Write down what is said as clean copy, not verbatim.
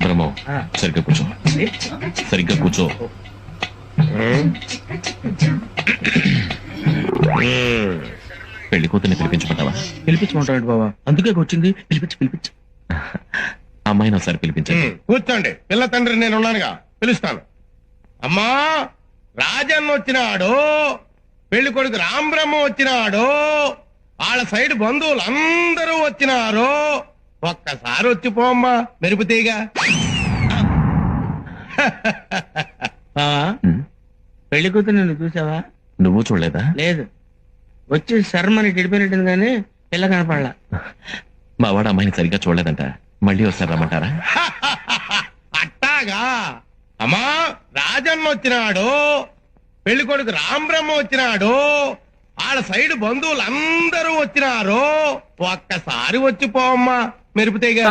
బ్రహ్మో సరిగ్గా కూర్చో, సరిగ్గా కూర్చో. పెళ్లి కూతుర్ని పిలిపించమంటావా? పిలిపించమంటాడు బాబా, అందుకే వచ్చింది. పిలిపించు. అమ్మాయిని ఒకసారి పిలిపించండి. కూర్చోండి, పిల్ల తండ్రి నేను ఉన్నానుగా, పిలుస్తాను. అమ్మా, రాజన్న వచ్చినాడు, పెళ్లి కొడుకు రాంబ్రహ్మ వచ్చినాడు, వాళ్ళ సైడ్ బంధువులు అందరూ వచ్చినారు. ఒక్కసారి వచ్చిపోమ్మా మెరుపుతీగా. బావా, పెళ్లి కూతురు నువ్వు చూసావా? నువ్వు చూడలేదా? లేదు, వచ్చి శర్మని గడిపోయినట్టుంది కానీ పిల్ల కనపడలా. మా వాడు అమ్మాయిని సరిగ్గా చూడలేదంట, మళ్ళీ ఒకసారి రమ్మంటారా? అట్టాగా. అమ్మా, రాజన్న వచ్చినాడు, పెళ్లి కొడుకు రాంబ్రహ్మ వచ్చినాడు, వాళ్ళ సైడ్ బంధువులు అందరూ వచ్చినారు. ఒక్కసారి వచ్చిపోమ్మా మెరుపుతీగా.